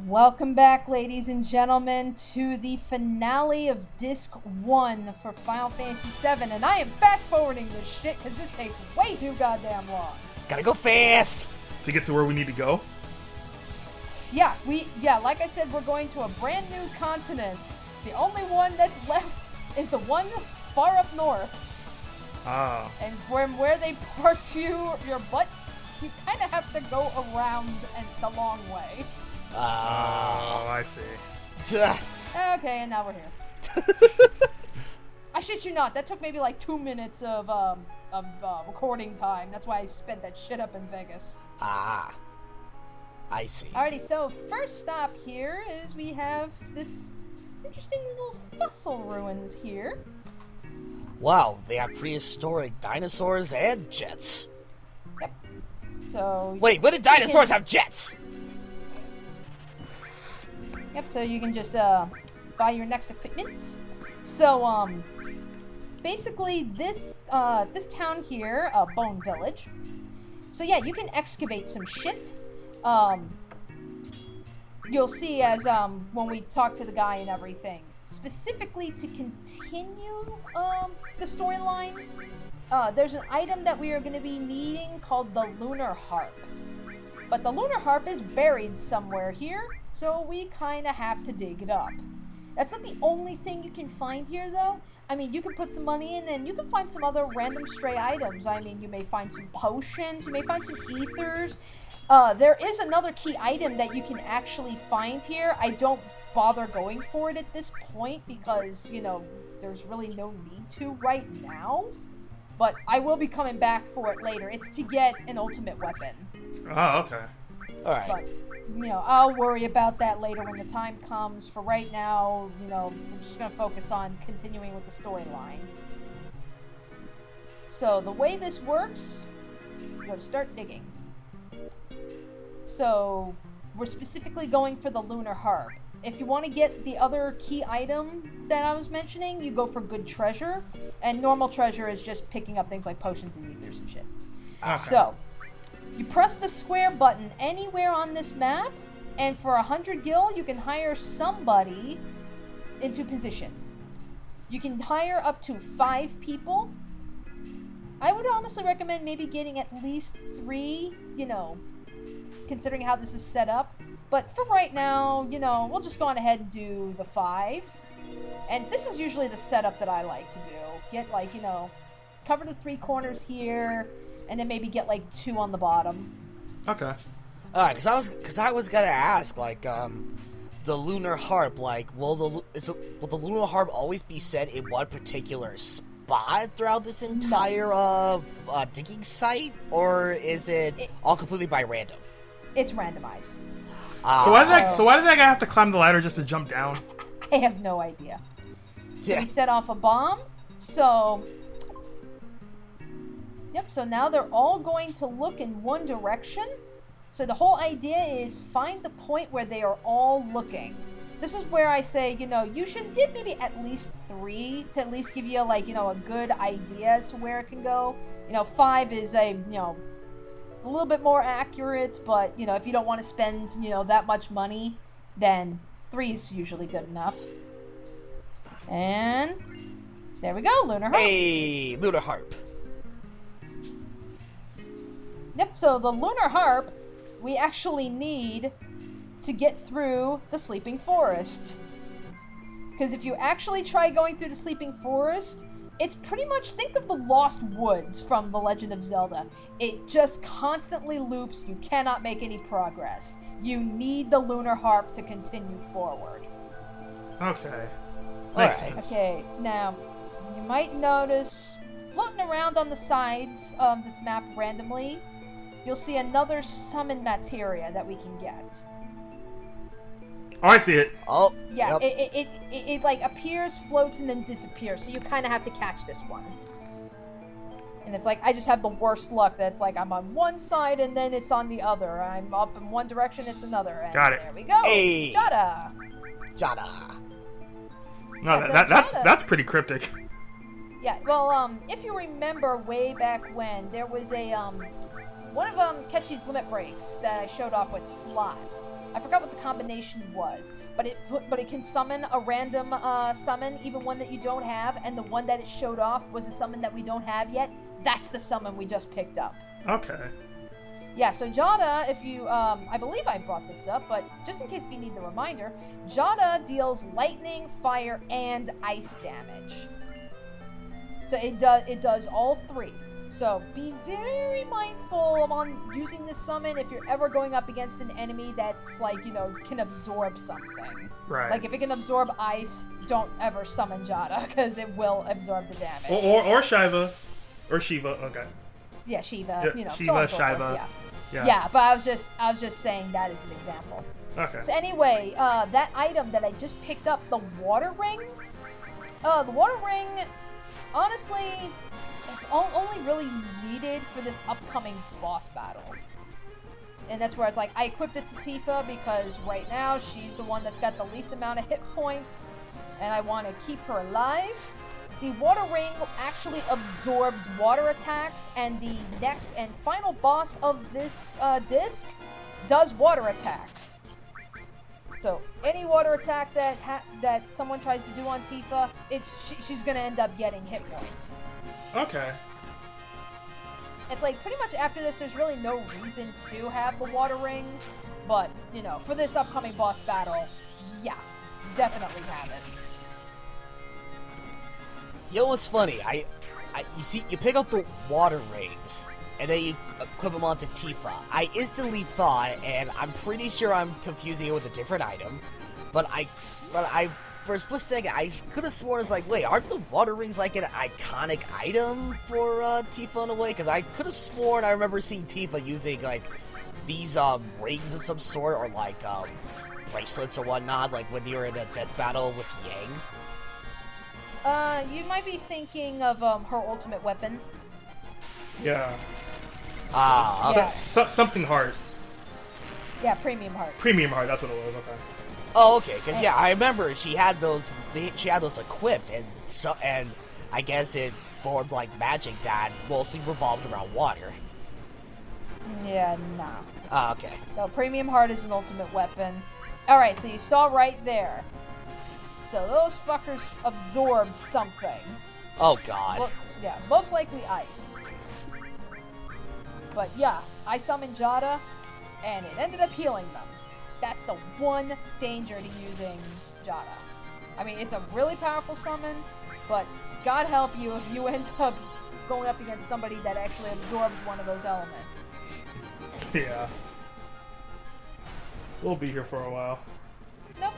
Welcome back, ladies and gentlemen, to the finale of Disc 1 for Final Fantasy VII. And I am fast-forwarding this shit because this takes way too goddamn long. Gotta go fast! To get to where we need to go? Yeah, like I said, we're going to a brand new continent. The only one that's left is the one far up north. Ah. And where they parked your butt, you kind of have to go around and the long way. Oh, I see. Okay, and now we're here. I shit you not, that took maybe like 2 minutes of recording time. That's why I spent that shit up in Vegas. Ah. I see. Alrighty, so first stop here is we have this interesting little fossil ruins here. Wow, they have prehistoric dinosaurs and jets. Yep. So... Wait, when did dinosaurs have jets? Yep, so you can just buy your next equipments. So, basically this town here, Bone Village. So yeah, you can excavate some shit. You'll see as when we talk to the guy and everything. Specifically to continue the storyline, there's an item that we are going to be needing called the Lunar Harp. But the Lunar Harp is buried somewhere here, so we kind of have to dig it up. That's not the only thing you can find here, though. I mean, you can put some money in and you can find some other random stray items. I mean, you may find some potions, you may find some ethers. There is another key item that you can actually find here. I don't bother going for it at this point because, you know, there's really no need to right now. But I will be coming back for it later. It's to get an ultimate weapon. Oh, okay. Alright. But, you know, I'll worry about that later when the time comes. For right now, you know, we're just going to focus on continuing with the storyline. So, the way this works, we're going to start digging. So, we're specifically going for the Lunar Harp. If you want to get the other key item that I was mentioning, you go for good treasure. And normal treasure is just picking up things like potions and ethers and shit. Okay. So, you press the square button anywhere on this map, and for 100 gil, you can hire somebody into position. You can hire up to 5 people. I would honestly recommend maybe getting at least 3, you know, considering how this is set up. But for right now, you know, we'll just go on ahead and do the 5. And this is usually the setup that I like to do. Get, like, you know, cover the 3 corners here, and then maybe get, like, 2 on the bottom. Okay. Alright, because I was gonna ask, like, the Lunar Harp, like, will the Lunar Harp always be set in one particular spot throughout this entire, digging site? Or is it all completely by random? It's randomized. So why did that guy have to climb the ladder just to jump down? I have no idea. So Yeah. we set off a bomb. So, yep, so now they're all going to look in one direction. So the whole idea is find the point where they are all looking. This is where I say, you know, you should get maybe at least 3 to at least give you, like, you know, a good idea as to where it can go. You know, 5 is a, you know, a little bit more accurate, but, you know, if you don't want to spend, you know, that much money, then 3 is usually good enough. And there we go, Lunar Harp. Hey, Lunar Harp. Yep, so the Lunar Harp we actually need to get through the Sleeping Forest. Because if you actually try going through the Sleeping Forest, it's pretty much, think of the Lost Woods from The Legend of Zelda. It just constantly loops. You cannot make any progress. You need the Lunar Harp to continue forward. Okay. Makes sense. Okay, now, you might notice, floating around on the sides of this map randomly, you'll see another summon materia that we can get. Oh, I see it. Oh, Yeah, yep. it like appears, floats, and then disappears. So you kind of have to catch this one. And it's like, I just have the worst luck that's like, I'm on one side and then it's on the other. I'm up in one direction, it's another. And Got it. There we go. Hey. Jada. Jada. No, Yeah, so that's pretty cryptic. Yeah, well, if you remember way back when, there was a, one of Ketchy's limit breaks that I showed off with Slot. I forgot what the combination was, but it can summon a random summon, even one that you don't have, and the one that it showed off was a summon that we don't have yet. That's the summon we just picked up. Okay. Yeah, so Jada, if you, I believe I brought this up, but just in case we need the reminder, Jada deals lightning, fire, and ice damage. So it does all three. So be very mindful on using this summon if you're ever going up against an enemy that's like, you know, can absorb something. Right. Like if it can absorb ice, don't ever summon Jada, because it will absorb the damage. Or Shiva. Or Shiva, okay. Yeah, Shiva, Yeah, you know. Shiva, so on and so forth, Shiva. Yeah. Yeah, but I was just saying that as an example. Okay. So anyway, that item that I just picked up, the water ring. The water ring, honestly, is only really needed for this upcoming boss battle. And that's where it's like, I equipped it to Tifa because right now she's the one that's got the least amount of hit points, and I want to keep her alive. The water ring actually absorbs water attacks, and the next and final boss of this disc does water attacks. So any water attack that someone tries to do on Tifa, she's gonna end up getting hit points. Okay. It's like pretty much after this, there's really no reason to have the water ring, but you know, for this upcoming boss battle, yeah, definitely have it. You know what's funny? You see, you pick up the water rings, and then you equip them onto Tifa. I instantly thought, and I'm pretty sure I'm confusing it with a different item, but I, for a split second, I could have sworn it's like, wait, aren't the water rings like an iconic item for Tifa in a way? Because I could have sworn I remember seeing Tifa using like these rings of some sort, or like bracelets or whatnot, like when you were in a death battle with Yang. You might be thinking of her ultimate weapon. Yeah. Yeah. Something Heart. Yeah, Premium Heart. Premium Heart, that's what it was, okay. Oh, okay, because yeah, I remember she had those equipped, and I guess it formed like magic that mostly revolved around water. Yeah, nah. Oh, okay. No, Premium Heart is an ultimate weapon. Alright, so you saw right there. So those fuckers absorbed something. Oh god. Most likely ice. But yeah, I summoned Jada, and it ended up healing them. That's the one danger to using Jada. I mean, it's a really powerful summon, but God help you if you end up going up against somebody that actually absorbs one of those elements. Yeah. We'll be here for a while. Nope.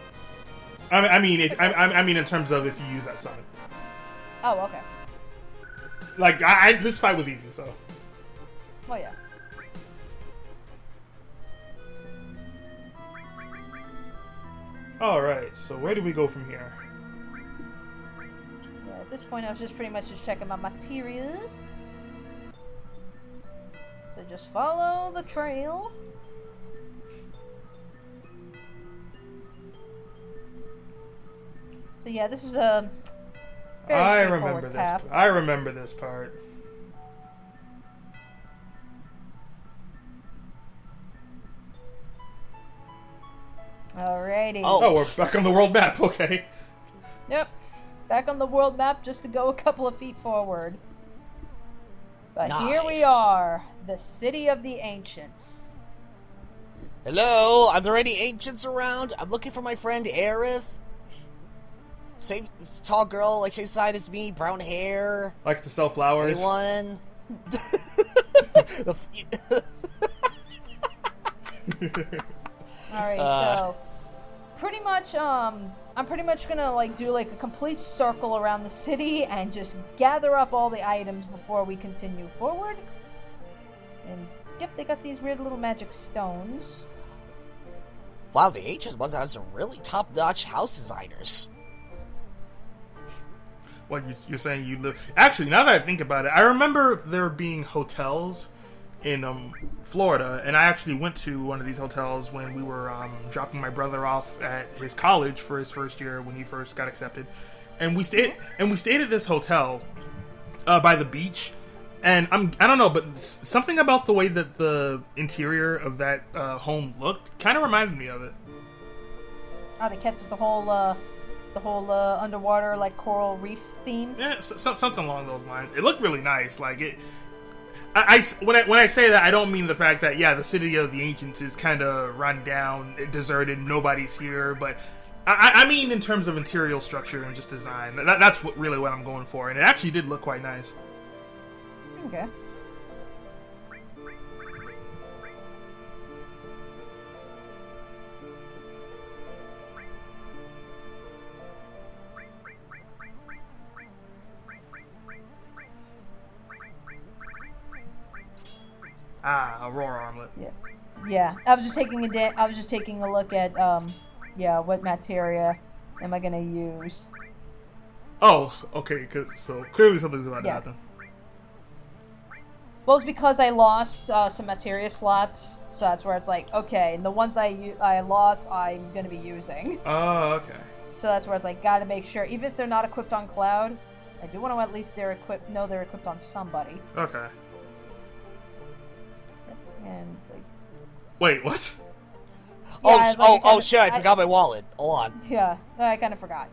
I mean, in terms of if you use that summon. Oh, okay. Like, this fight was easy, so. Well, yeah. Alright, so where do we go from here? Yeah, at this point, I was just pretty much checking my materias. So just follow the trail. So yeah, this is a very I straightforward remember this. path. I remember this part. Alrighty. Oh, we're back on the world map. Okay. Yep. Back on the world map just to go a couple of feet forward. But here we Nice. are, the city of the ancients. Hello, are there any ancients around? I'm looking for my friend Aerith. Same tall girl, like same size as me, brown hair. Likes to sell flowers. Anyone? Alright, so pretty much I'm pretty much gonna like do like a complete circle around the city and just gather up all the items before we continue forward. And yep, they got these weird little magic stones. Wow, the ancients must have some really top-notch house designers. What, you're saying you live... Actually, now that I think about it, I remember there being hotels in Florida, and I actually went to one of these hotels when we were dropping my brother off at his college for his first year when he first got accepted. And we stayed at this hotel by the beach, And I don't know, but something about the way that the interior of that home looked kind of reminded me of it. Oh, they kept the whole underwater like coral reef theme. Yeah, something along those lines. It looked really nice. Like it. When I say that, I don't mean the fact that the city of the ancients is kind of run down, deserted, nobody's here, but I mean in terms of interior structure and just design. That's really what I'm going for, and it actually did look quite nice. Okay. Aurora armlet. Yeah. I was just taking a look at what materia am I gonna use? Oh, okay. So clearly something's about to happen. Well, it's because I lost some materia slots, so that's where it's like, okay, and the ones I lost, I'm gonna be using. Oh, okay. So that's where it's like, gotta make sure, even if they're not equipped on Cloud, I do want to at least they're equipped on somebody. Okay. And like, wait, what? Shit! I forgot my wallet. Hold on. Yeah, I kind of forgot.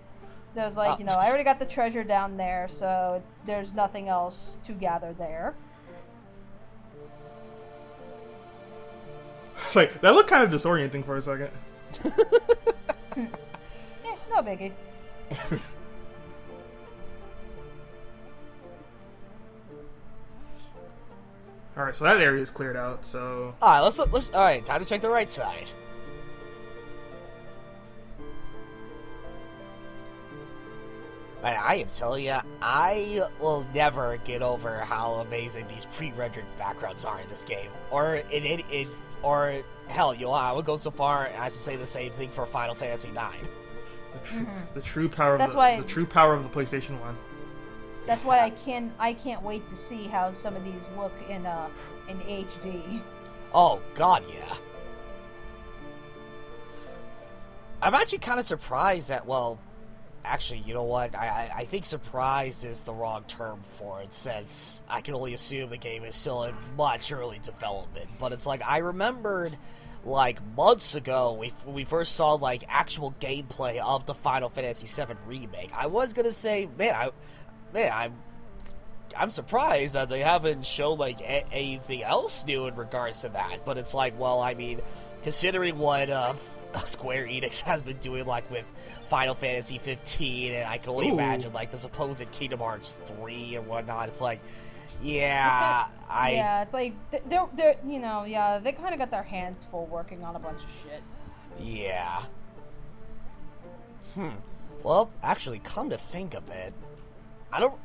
There was like, I already got the treasure down there, so there's nothing else to gather there. It's like that looked kind of disorienting for a second. No biggie. All right, so that area is cleared out. So all right, let's. All right, time to check the right side. Man, I am telling you, I will never get over how amazing these pre-rendered backgrounds are in this game. Or hell, I would go so far as to say the same thing for Final Fantasy IX. The true power of the PlayStation 1. That's why I can't wait to see how some of these look in HD. Oh God, yeah. I'm actually kind of surprised that, actually, you know what? I think surprised is the wrong term for it, since I can only assume the game is still in much early development. But it's like, I remembered, months ago, when we first saw, actual gameplay of the Final Fantasy VII Remake. I was gonna say, I'm surprised that they haven't shown, anything else new in regards to that. But it's like, considering what, Square Enix has been doing with Final Fantasy 15, and I can only imagine the supposed Kingdom Hearts 3 and whatnot. It's like, it's like they're they kind of got their hands full working on a bunch of shit. Yeah. Well, actually, come to think of it, I don't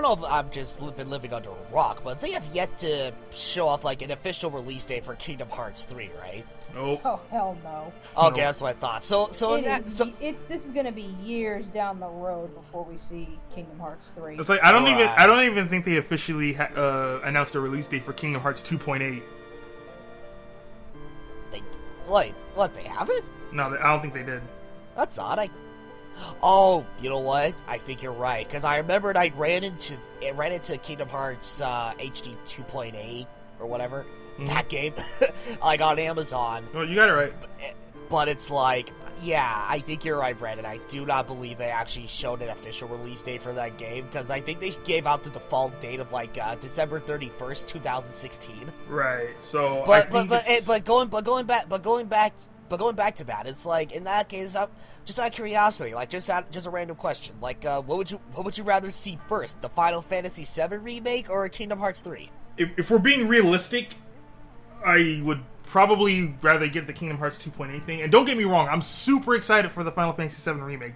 know if I've just been living under a rock, but they have yet to show off an official release date for Kingdom Hearts 3, right? Nope. Oh hell no. Okay, that's what I thought. This is gonna be years down the road before we see Kingdom Hearts 3. It's like I don't even think they officially announced a release date for Kingdom Hearts 2.8. They haven't? No, I don't think they did. That's odd. Oh, you know what? I think you're right, because I remembered I ran into Kingdom Hearts HD 2.8 or whatever. That game, on Amazon. Well, you got it right. But it's I think you're right, Brandon. I do not believe they actually showed an official release date for that game, because I think they gave out the default date of December 31st, 2016. Right. So, but going back to that, it's in that case, just out of curiosity, just a random question, what would you rather see first, the Final Fantasy VII remake or Kingdom Hearts 3? If we're being realistic, I would probably rather get the Kingdom Hearts 2.8 thing. And don't get me wrong, I'm super excited for the Final Fantasy VII remake.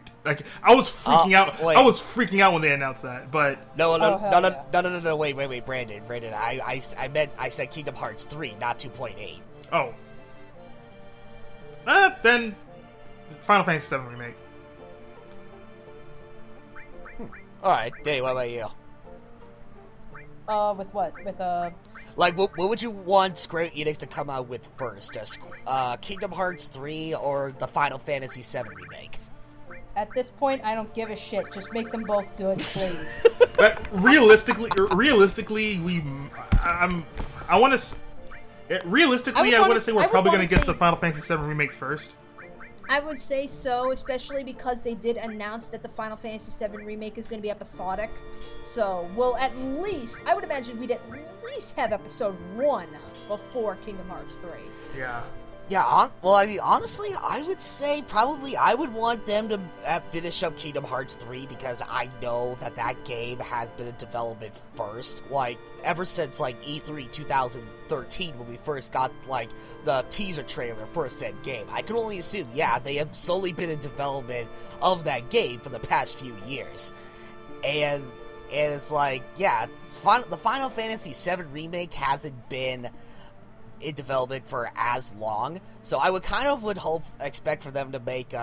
I was freaking out. Wait. I was freaking out when they announced that. But no, wait, Brandon. I said Kingdom Hearts 3, not 2.8. Oh. Then Final Fantasy VII remake. All right, Dave, what about you? With what? With what would you want Square Enix to come out with first? Kingdom Hearts 3 or the Final Fantasy VII remake? At this point, I don't give a shit. Just make them both good, please. But realistically, I want to. Realistically, I want to say we're probably going to get the Final Fantasy VII remake first. I would say so, especially because they did announce that the Final Fantasy VII remake is going to be episodic. So, we'll at least, I would imagine we'd at least have episode 1 before Kingdom Hearts 3. Yeah. Yeah, well, I mean, honestly, I would say probably I would want them to finish up Kingdom Hearts 3 because I know that game has been in development first. Like, ever since, like, E3 2013 when we first got, like, the teaser trailer for said game. I can only assume, yeah, they have solely been in development of that game for the past few years. And it's like, yeah, the Final Fantasy VII remake hasn't been in development for as long, so I would expect for them to make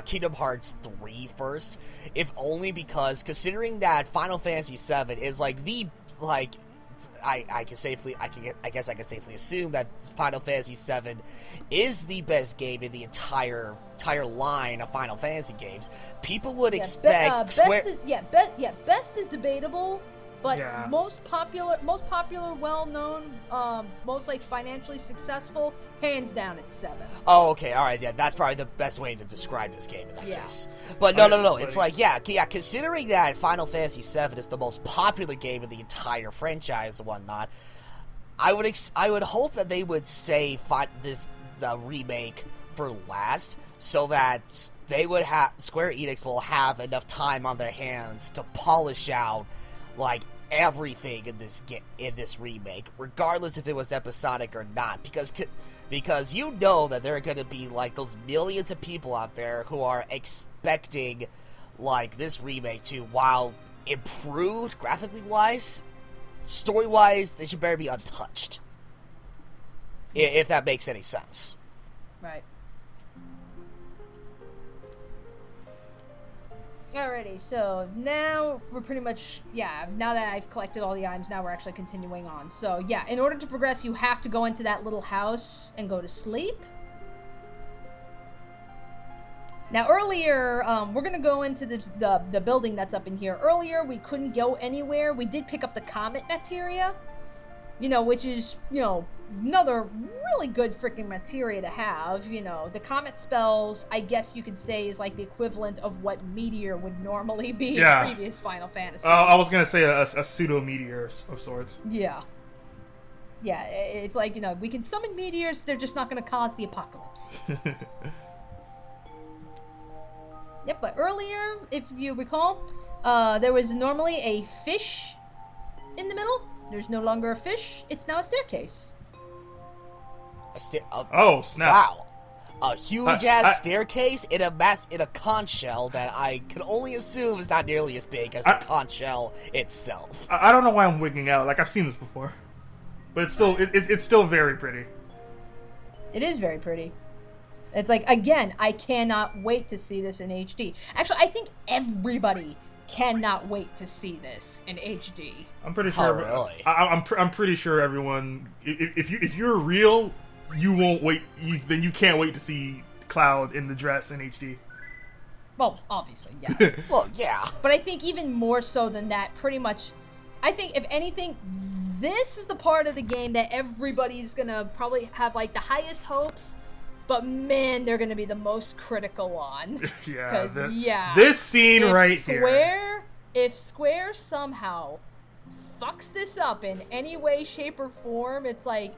Kingdom Hearts 3 first, if only because considering that Final Fantasy VII is like the I guess I can safely assume that Final Fantasy VII is the best game in the entire line of Final Fantasy games. People would expect best is debatable. But most popular, well-known, most like financially successful, hands down, it's 7. Oh, okay, all right, yeah, that's probably the best way to describe this game in that case. But no, it's like, considering that Final Fantasy VII is the most popular game in the entire franchise and whatnot, I would hope that they would say the remake for last, so that they would Square Enix will have enough time on their hands to polish out like everything in this remake, regardless if it was episodic or not, because you know that there are going to be like those millions of people out there who are expecting like this remake to, while improved graphically wise, story wise, they should better be untouched, if that makes any sense. Right. Alrighty, so now we're pretty much, now that I've collected all the items, now we're actually continuing on. So, in order to progress, you have to go into that little house and go to sleep. Now, earlier, we're going to go into the building that's up in here. Earlier, we couldn't go anywhere. We did pick up the Comet Materia, which is, another really good freaking materia to have. The comet spells, I guess you could say, is like the equivalent of what meteor would normally be in previous Final Fantasy. I was gonna say a pseudo meteor of sorts. Yeah, it's like, we can summon meteors, they're just not gonna cause the apocalypse. Yep, but earlier, if you recall, there was normally a fish in the middle. There's no longer a fish, it's now a staircase. Oh, snap. Wow. A huge-ass staircase in a conch shell that I can only assume is not nearly as big as the conch shell itself. I don't know why I'm wigging out. Like, I've seen this before. But it's still very pretty. It is very pretty. It's like, again, I cannot wait to see this in HD. Actually, I think everybody cannot wait to see this in HD. I'm pretty sure. Oh, really? I'm pretty sure everyone. If you're real, you won't wait. Then you can't wait to see Cloud in the dress in HD. Well, obviously, yes. Well, yeah. But I think even more so than that, pretty much, I think if anything, this is the part of the game that everybody's gonna probably have like the highest hopes. But man, they're gonna be the most critical on. This scene here. If Square somehow fucks this up in any way, shape, or form, it's like,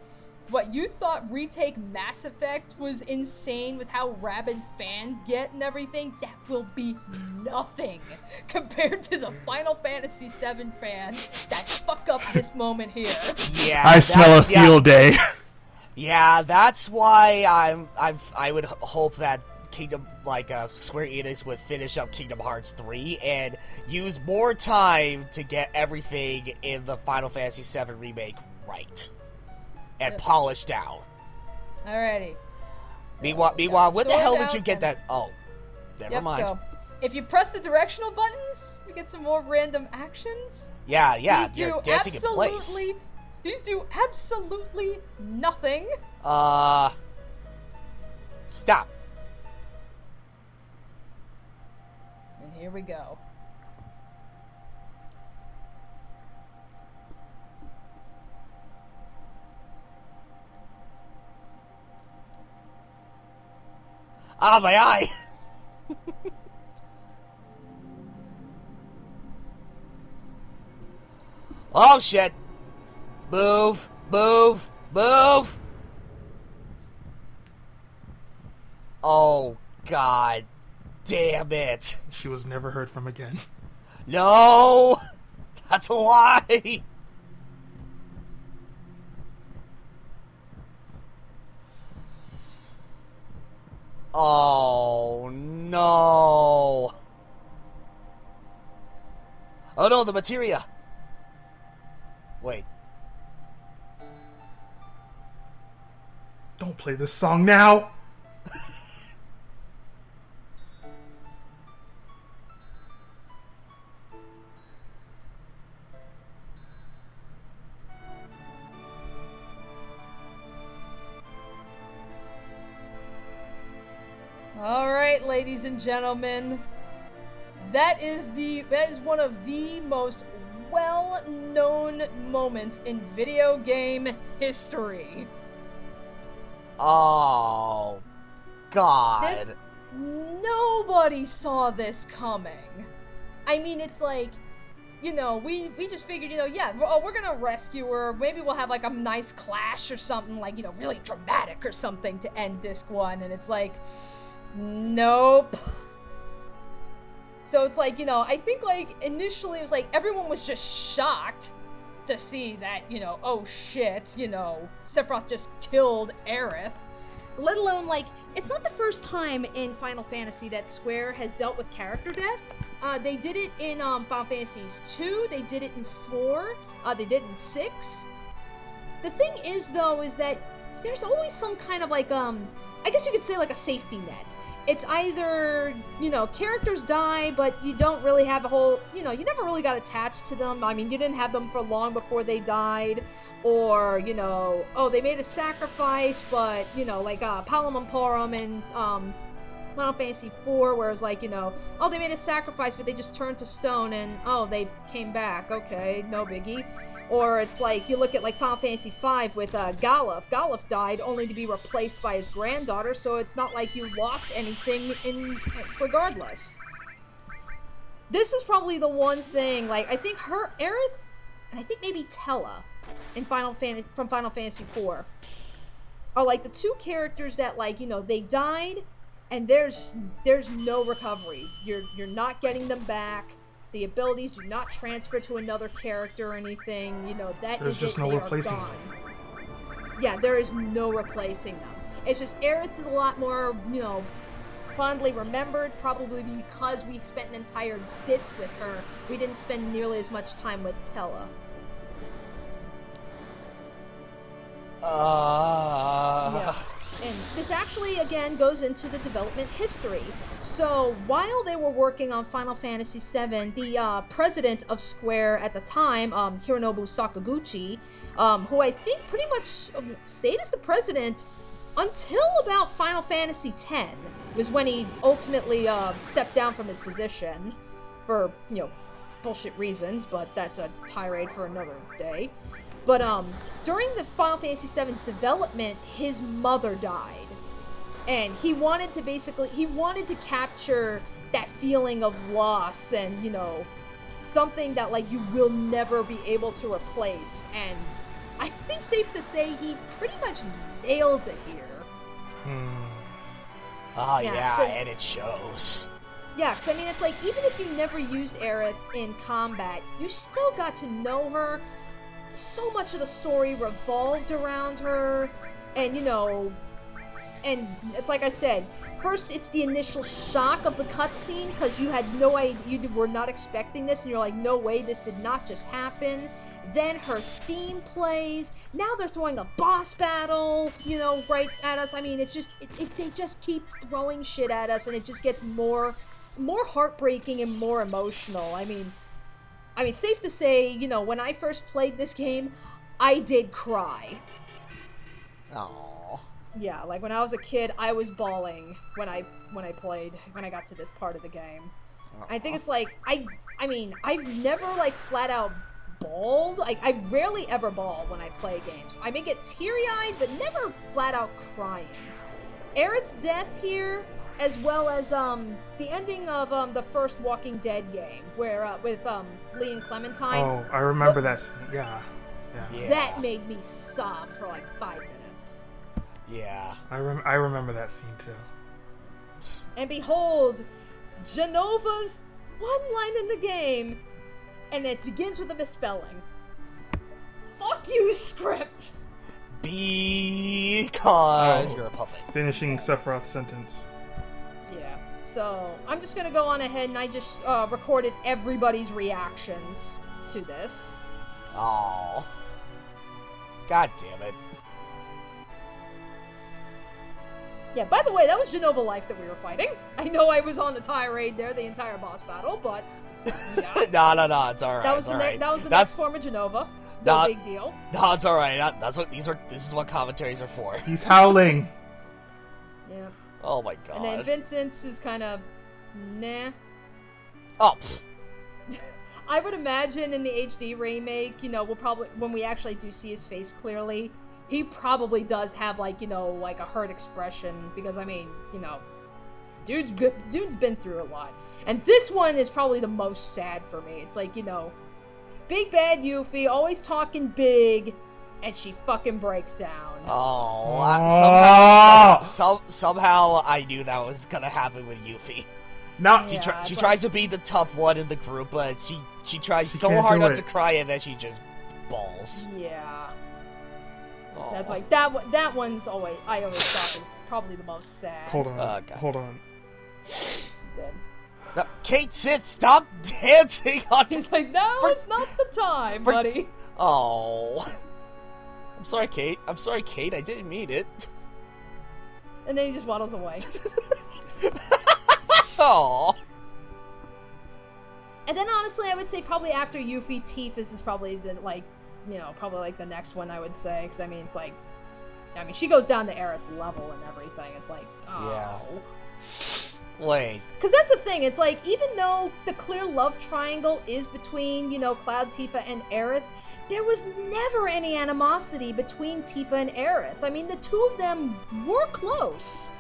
what you thought Retake Mass Effect was insane with how rabid fans get and everything, that will be nothing compared to the Final Fantasy VII fans that fuck up this moment here. Yeah, I smell a field day. Yeah, that's why I would hope that Square Enix would finish up Kingdom Hearts 3 and use more time to get everything in the Final Fantasy VII Remake right and polished down. Alrighty. So, meanwhile, when the hell did you get that? Oh, never mind. So, if you press the directional buttons, we get some more random actions. Yeah, you're dancing in place. These do absolutely nothing. Stop. And here we go. Ah, my eye! Oh, shit! Move! Move! Move! Oh, God damn it. She was never heard from again. No! That's a lie! Oh, no! Oh no, the materia! Wait. Don't play this song now! All right, ladies and gentlemen, that is one of the most well-known moments in video game history. Oh, God. Nobody saw this coming. I mean, it's like, you know, we just figured, you know, yeah, we're gonna rescue her. Maybe we'll have like a nice clash or something, like, you know, really dramatic or something to end disc 1. And it's like, nope. So it's like, you know, I think like initially it was like everyone was just shocked to see that, you know, oh shit, you know, Sephiroth just killed Aerith. Let alone, like, it's not the first time in Final Fantasy that Square has dealt with character death. They did it in Final Fantasies 2, they did it in 4, they did it in 6. The thing is, though, is that there's always some kind of like, I guess you could say like a safety net. It's either, you know, characters die, but you don't really have a whole, you know, you never really got attached to them. I mean, you didn't have them for long before they died. Or, you know, oh, they made a sacrifice, but, you know, like PlatinumRhythm in Final Fantasy 4, where it's like, you know, oh, they made a sacrifice, but they just turned to stone, and, oh, they came back. Okay, no biggie. Or it's like, you look at like Final Fantasy V with Galuf. Galuf died only to be replaced by his granddaughter, so it's not like you lost anything regardless. This is probably the one thing, like, I think Aerith, and I think maybe Tella from Final Fantasy IV are like the two characters that, like, you know, they died and there's no recovery. You're not getting them back. The abilities do not transfer to another character or anything. You know, there's just no replacing them. Yeah, there is no replacing them. It's just Aerith is a lot more, you know, fondly remembered, probably because we spent an entire disc with her. We didn't spend nearly as much time with Tella. Yeah. And this actually, again, goes into the development history. So, while they were working on Final Fantasy VII, the president of Square at the time, Hironobu Sakaguchi, who I think pretty much stayed as the president until about Final Fantasy X, was when he ultimately stepped down from his position for, you know, bullshit reasons, but that's a tirade for another day. But during the Final Fantasy VII's development, his mother died. And he wanted to capture that feeling of loss and, you know, something that, like, you will never be able to replace. And I think safe to say he pretty much nails it here. Oh, yeah, and it shows. Yeah, because, I mean, it's like, even if you never used Aerith in combat, you still got to know her. So much of the story revolved around her, and, you know, and it's like I said, first it's the initial shock of the cutscene, because you had no idea, you were not expecting this, and you're like, no way, this did not just happen. Then her theme plays, now they're throwing a boss battle, you know, right at us. I mean, it's just, they just keep throwing shit at us, and it just gets more heartbreaking and more emotional. I mean, safe to say, you know, when I first played this game, I did cry. Aww. Yeah, like when I was a kid, I was bawling when I got to this part of the game. Aww. I think it's like, I mean, I've never, like, flat out bawled. I rarely ever bawl when I play games. I may get teary-eyed, but never flat out crying. Aerith's death here, as well as the ending of the first Walking Dead game, where with Lee and Clementine. Oh, I remember that scene. Yeah. Yeah. That made me sob for like 5 minutes. Yeah. I remember that scene too. And behold, Genova's one line in the game, and it begins with a misspelling. Fuck you, script! Because you're a puppet. Finishing Sephiroth's sentence. Yeah, so I'm just gonna go on ahead and I just recorded everybody's reactions to this. Oh. God damn it. Yeah, by the way, that was Genova Life that we were fighting. I know I was on a tirade there the entire boss battle, but yeah. No, it's alright. That was the next form of Genova. No big deal. No, it's alright. This is what commentaries are for. He's howling. Yeah. Oh my god. And then Vincent's is kind of nah. Oh. Pfft. I would imagine in the HD remake, we'll probably, when we actually do see his face clearly, he probably does have like a hurt expression, because I mean, dude's been through a lot. And this one is probably the most sad for me. It's like, big bad Yuffie, always talking big, and she fucking breaks down. Somehow I knew that was gonna happen with Yuffie. Now she tries to be the tough one in the group, but she tries so hard not to cry, and then she just balls. Yeah. Aww. That's like that one's always, I always thought was probably the most sad. Hold on. Then. No, Kate, stop dancing on. He's like, no, it's not the time, buddy. Oh. I'm sorry, Kate. I didn't mean it. And then he just waddles away. Oh. And then honestly, I would say probably after Yuffie, Tifa's is probably the probably the next one I would say, because I mean she goes down to Aerith's level and everything. It's like, oh. Yeah. Wait. Because that's the thing. It's like, even though the clear love triangle is between Cloud, Tifa, and Aerith, there was never any animosity between Tifa and Aerith. I mean, the two of them were close.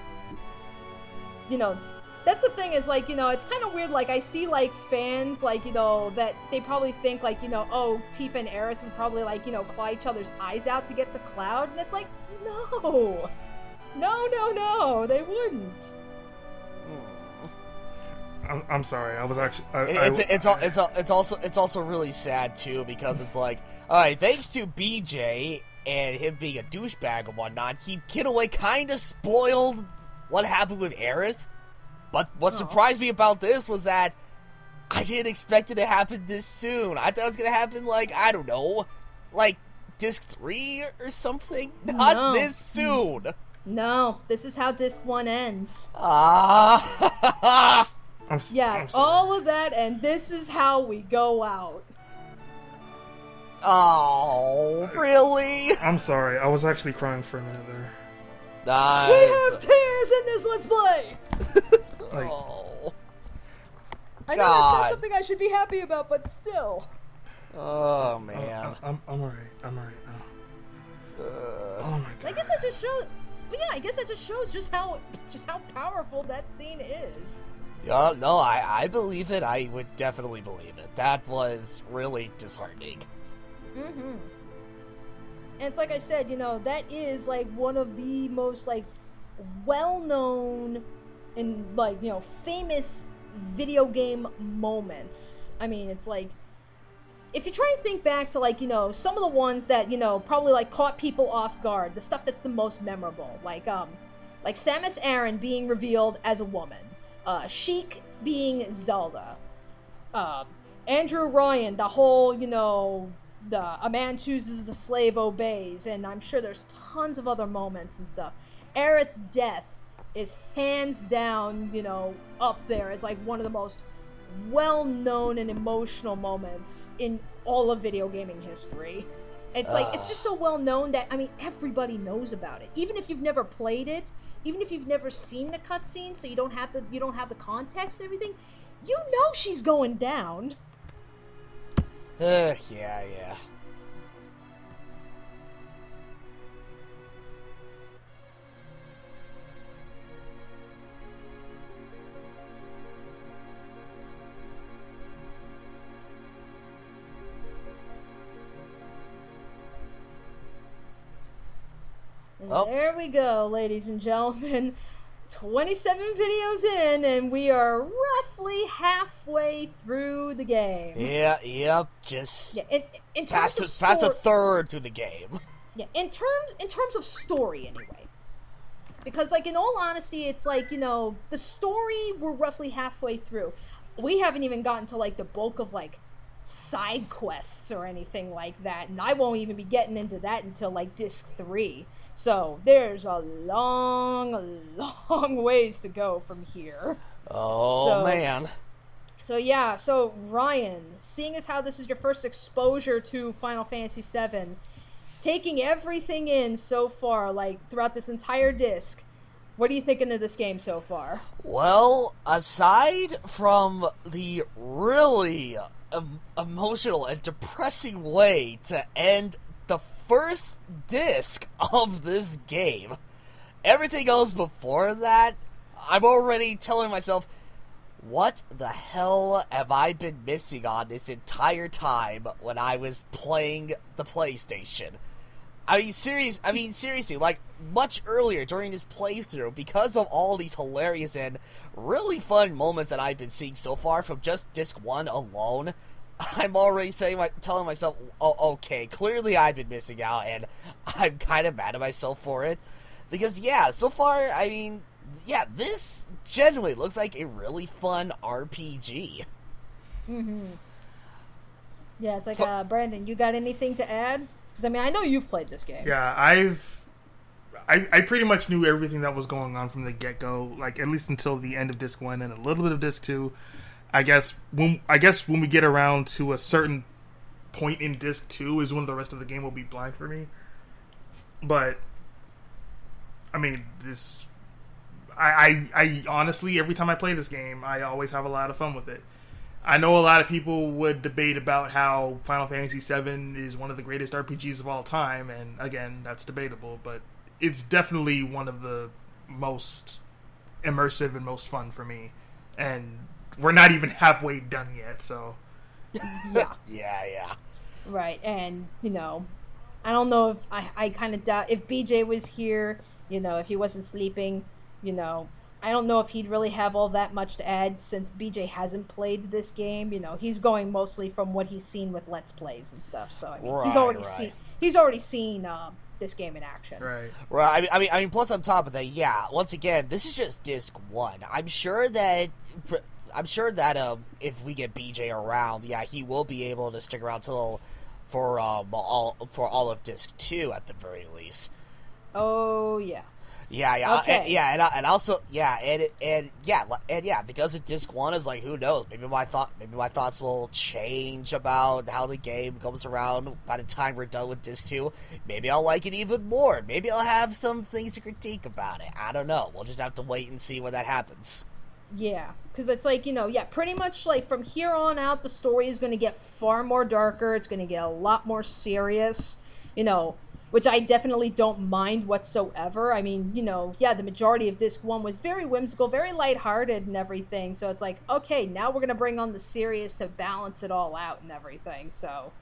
That's the thing, is like, it's kind of weird, like, I see, like, fans, like, that they probably think, like, oh, Tifa and Aerith would probably, like, claw each other's eyes out to get to Cloud, and it's like, no, they wouldn't. I'm sorry, I was actually... It's also really sad, too, because it's like, alright, thanks to BJ and him being a douchebag and whatnot, he, in a way, kind of spoiled what happened with Aerith. But what surprised me about this was that I didn't expect it to happen this soon. I thought it was going to happen, like, I don't know, like, Disc 3 or something? Not this soon! No, this is how Disc 1 ends. Ah! I'm all of that, and this is how we go out. Oh, really? I'm sorry, I was actually crying for a minute there. Nice. We have tears in this Let's Play! Like, oh. I know that's not something I should be happy about, but still. Oh, man. I'm alright now. Oh my god. I guess that just shows... But yeah, I guess that just shows just how powerful that scene is. No, I believe it. I would definitely believe it. That was really disheartening. Mm-hmm. And it's like I said, that is, like, one of the most, like, well-known and, like, famous video game moments. I mean, it's like, if you try and think back to, like, some of the ones that, probably, like, caught people off guard, the stuff that's the most memorable, like Samus Aran being revealed as a woman, Sheik being Zelda, Andrew Ryan, the whole, a man chooses, the slave obeys, and I'm sure there's tons of other moments and stuff. Aerith's death is hands down, up there as, like, one of the most well-known and emotional moments in all of video gaming history. It's like, it's just so well-known that, I mean, everybody knows about it. Even if you've never played it, even if you've never seen the cutscene, so you don't have the context and everything, she's going down. Yeah. Oh. There we go, ladies and gentlemen. 27 videos in, and we are roughly halfway through the game. Yep. Just in terms of past a third through the game. Yeah, in terms of story, anyway. Because, like, in all honesty, it's like, the story we're roughly halfway through. We haven't even gotten to, like, the bulk of, like, side quests or anything like that, and I won't even be getting into that until, like, disc 3. So there's a long ways to go from here. Man. So Ryan, seeing as how this is your first exposure to Final Fantasy VII, taking everything in so far, like throughout this entire disc, what are you thinking of this game so far? Well, aside from the really emotional and depressing way to end the first disc of this game, everything else before that, I'm already telling myself, what the hell have I been missing on this entire time when I was playing the PlayStation? I mean, seriously, like, much earlier during this playthrough, because of all these hilarious and really fun moments that I've been seeing so far from just disc 1 alone, I'm already telling myself, oh, okay, clearly I've been missing out, and I'm kind of mad at myself for it. Because, so far, this genuinely looks like a really fun RPG. Mm-hmm. Yeah, it's like, Brandon, you got anything to add? Because, I know you've played this game. Yeah, I pretty much knew everything that was going on from the get-go, like, at least until the end of disc 1 and a little bit of disc 2. I guess when we get around to a certain point in disc 2 is when the rest of the game will be blind for me. But I honestly, every time I play this game, I always have a lot of fun with it. I know a lot of people would debate about how Final Fantasy VII is one of the greatest RPGs of all time, and again, that's debatable, but it's definitely one of the most immersive and most fun for me. And we're not even halfway done yet, so... Yeah. Right, and, I don't know if... I kind of doubt... If BJ was here, if he wasn't sleeping, I don't know if he'd really have all that much to add, since BJ hasn't played this game. He's going mostly from what he's seen with Let's Plays and stuff, so, he's already seen this game in action. Right. I mean, plus on top of that, once again, this is just disc 1. I'm sure that if we get BJ around, he will be able to stick around for all of disc 2 at the very least. Oh yeah. Okay. And also, because of disc 1 is like, who knows? Maybe my thoughts will change about how the game comes around by the time we're done with disc 2. Maybe I'll like it even more. Maybe I'll have some things to critique about it. I don't know. We'll just have to wait and see when that happens. Yeah, because it's like, pretty much like from here on out, the story is going to get far more darker. It's going to get a lot more serious, which I definitely don't mind whatsoever. I mean, the majority of disc 1 was very whimsical, very lighthearted and everything. So it's like, okay, now we're going to bring on the serious to balance it all out and everything. So,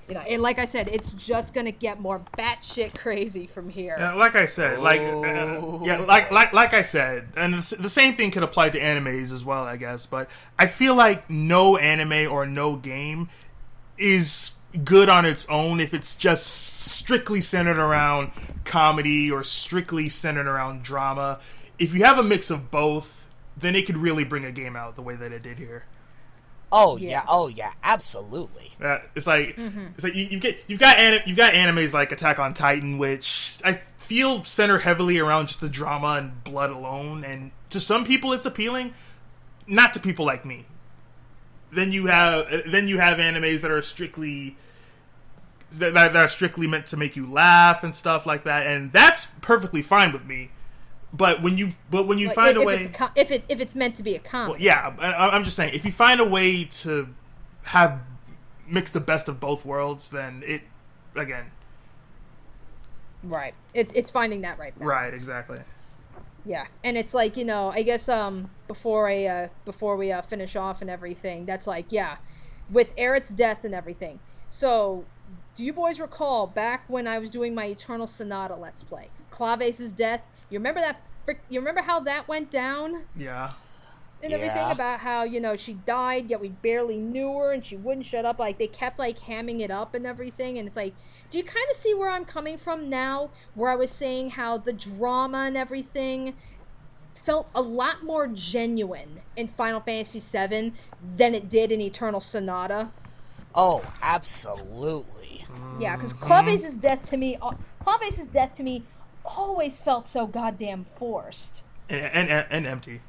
and like I said, it's just going to get more batshit crazy from here. Like I said, like I said, and the same thing could apply to animes as well, I guess. But I feel like no anime or no game is good on its own if it's just strictly centered around comedy or strictly centered around drama. If you have a mix of both, then it could really bring a game out the way that it did here. Oh yeah, absolutely. It's like you've got animes like Attack on Titan, which I feel center heavily around just the drama and blood alone, and to some people it's appealing, not to people like me. Then you have animes that are strictly meant to make you laugh and stuff like that, and that's perfectly fine with me. But when you find a way, if it's meant to be a comedy, I'm just saying, if you find a way to have mix the best of both worlds, then it again. Right. It's finding that right balance. Right. Exactly. Yeah, and it's like, I guess before we finish off and everything, that's like, with Aerith's death and everything, So, do you boys recall back when I was doing my Eternal Sonata Let's Play? Clave's death. You remember that? You remember how that went down? Yeah. And everything about how, she died, yet we barely knew her, and she wouldn't shut up. Like, they kept, like, hamming it up and everything. And it's like, do you kind of see where I'm coming from now? Where I was saying how the drama and everything felt a lot more genuine in Final Fantasy VII than it did in Eternal Sonata. Oh, absolutely. Yeah, because Clave's death to me always felt so goddamn forced. And empty.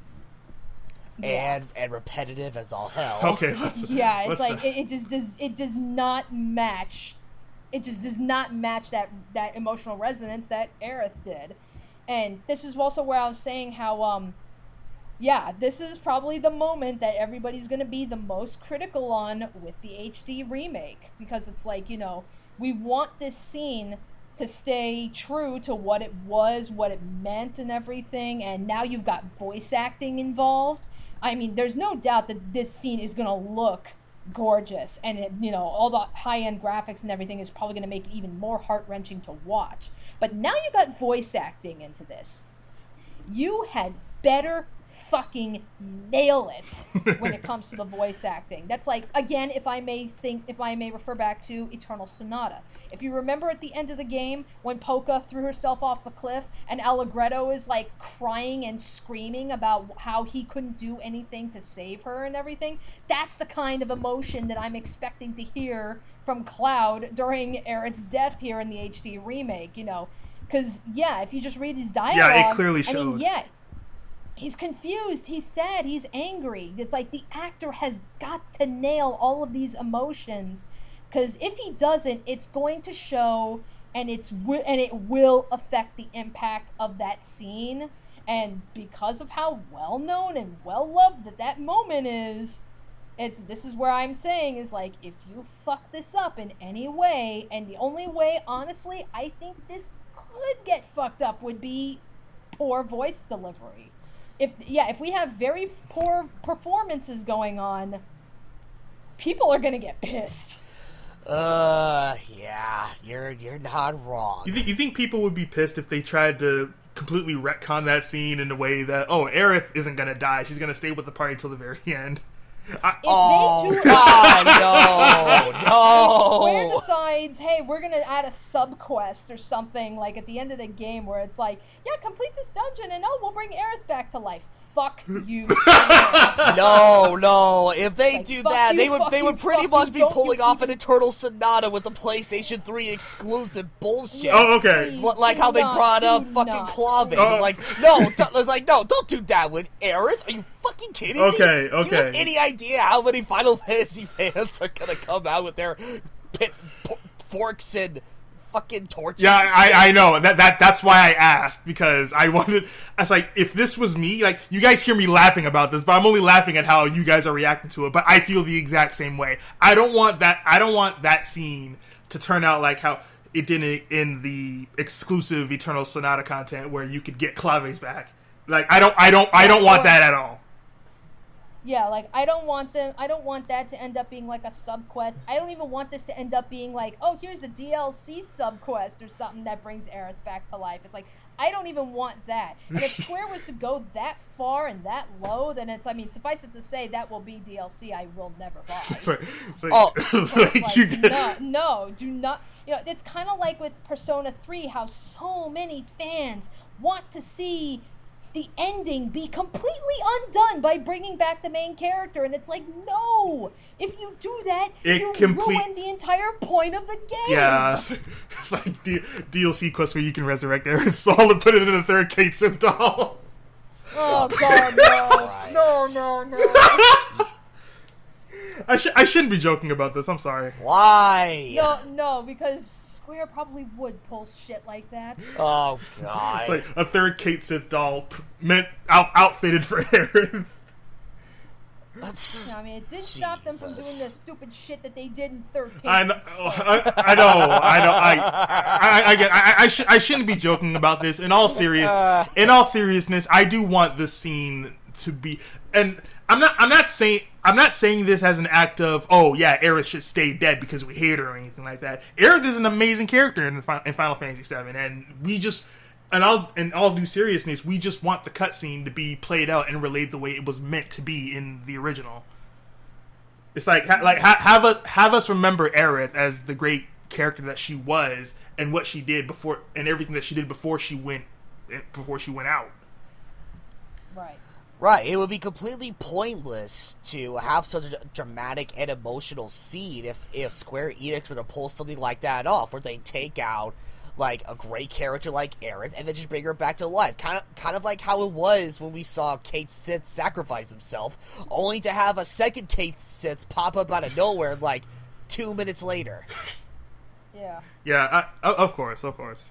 Yeah. And repetitive as all hell. Okay, it's like it does not match. It just does not match that emotional resonance that Aerith did. And this is also where I was saying how this is probably the moment that everybody's going to be the most critical on with the HD remake, because it's like, we want this scene to stay true to what it was, what it meant and everything, and now you've got voice acting involved. I mean, there's no doubt that this scene is going to look gorgeous, and all the high-end graphics and everything is probably going to make it even more heart-wrenching to watch. But now you got voice acting into this. You had better fucking nail it when it comes to the voice acting. That's like, again, if I may refer back to Eternal Sonata. If you remember at the end of the game when Polka threw herself off the cliff and Allegretto is like crying and screaming about how he couldn't do anything to save her and everything, that's the kind of emotion that I'm expecting to hear from Cloud during Aerith's death here in the HD remake, because if you just read his dialogue, it clearly showed. He's confused, he's sad, he's angry. It's like the actor has got to nail all of these emotions, because if he doesn't, it's going to show, and it will affect the impact of that scene. And because of how well known and well loved that moment is, this is where I'm saying is like, if you fuck this up in any way, and the only way, honestly, I think this could get fucked up would be poor voice delivery. If we have very poor performances going on, people are gonna get pissed. You're not wrong. You think people would be pissed if they tried to completely retcon that scene in a way that, Aerith isn't gonna die, she's gonna stay with the party till the very end? No. Square decides, hey, we're gonna add a sub-quest or something, like at the end of the game where it's like, complete this dungeon and we'll bring Aerith back to life. Fuck you. No. If they do that, they would pretty much be pulling off an Eternal Sonata with the PlayStation 3 exclusive bullshit. Oh, okay. Like how they brought up fucking Clave. Don't do that with Aerith. Are you fucking kidding me? Okay. Do you have any idea how many Final Fantasy fans are gonna come out with their forks and fucking torches? Yeah, I know. That's why I asked, because I was like, if this was me, like, you guys hear me laughing about this, but I'm only laughing at how you guys are reacting to it, but I feel the exact same way. I don't want that scene to turn out like how it did in the exclusive Eternal Sonata content where you could get Claves back. Like, I don't want that at all. Yeah, like, I don't want that to end up being like a sub-quest. I don't even want this to end up being like, here's a DLC sub-quest or something that brings Aerith back to life. It's like, I don't even want that. And if Square was to go that far and that low, then suffice it to say, that will be DLC I will never buy. No, do not. It's kind of like with Persona 3, how so many fans want to see the ending be completely undone by bringing back the main character, and it's like, no! If you do that, you ruin the entire point of the game! Yeah, it's like DLC quest where you can resurrect Aerith's soul and put it in the third Kate Sim doll. Oh god, no. I shouldn't be joking about this, I'm sorry. Why? No, because Square probably would pull shit like that. Oh god. It's like a third Kate Sith doll outfitted for Aerith. It didn't stop them from doing the stupid shit that they did in 13. I know. I shouldn't be joking about this. In all seriousness, I do want this scene to be, and I'm not saying I'm not saying this as an act of, oh yeah, Aerith should stay dead because we hate her or anything like that. Aerith is an amazing character in Final Fantasy VII, and we just, in all due seriousness, we just want the cutscene to be played out and relayed the way it was meant to be in the original. It's like have us remember Aerith as the great character that she was, and what she did before, and everything that she did before she went out. Right. Right, it would be completely pointless to have such a dramatic and emotional scene if Square Enix were to pull something like that off, where they take out like a great character like Aerith and then just bring her back to life. Kind of like how it was when we saw Kate Sith sacrifice himself, only to have a second Kate Sith pop up out of nowhere like 2 minutes later. Yeah. Yeah, of course. Alrighty,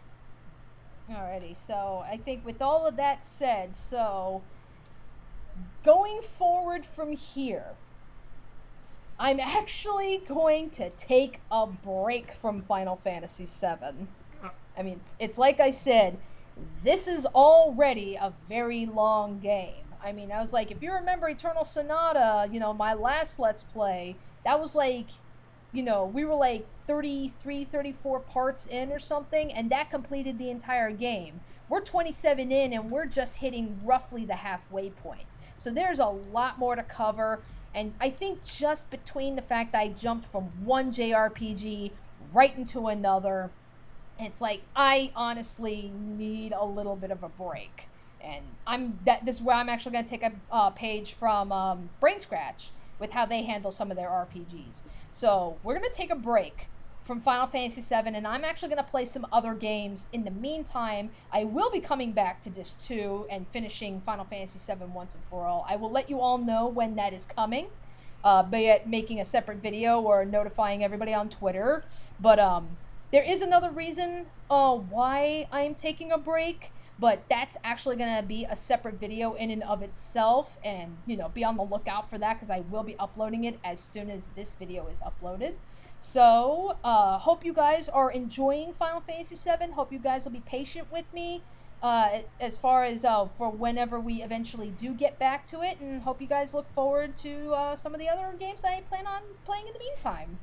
so I think with all of that said, so going forward from here, I'm actually going to take a break from Final Fantasy VII. I mean, it's like I said, this is already a very long game. I mean, I was like, if you remember Eternal Sonata, you know, my last Let's Play, that was like, you know, we were like 33, 34 parts in or something, and that completed the entire game. We're 27 in, and we're just hitting roughly the halfway point. So there's a lot more to cover, and I think just between the fact that I jumped from one JRPG right into another, it's like I honestly need a little bit of a break. And this is where I'm actually going to take a page from Brain Scratch with how they handle some of their RPGs. So we're going to take a break from Final Fantasy VII, and I'm actually going to play some other games. In the meantime, I will be coming back to Disc 2 and finishing Final Fantasy VII once and for all. I will let you all know when that is coming, be it making a separate video or notifying everybody on Twitter. But there is another reason why I'm taking a break, but that's actually going to be a separate video in and of itself, and, you know, be on the lookout for that, because I will be uploading it as soon as this video is uploaded. So, hope you guys are enjoying Final Fantasy VII. Hope you guys will be patient with me as far as for whenever we eventually do get back to it, and hope you guys look forward to some of the other games I plan on playing in the meantime.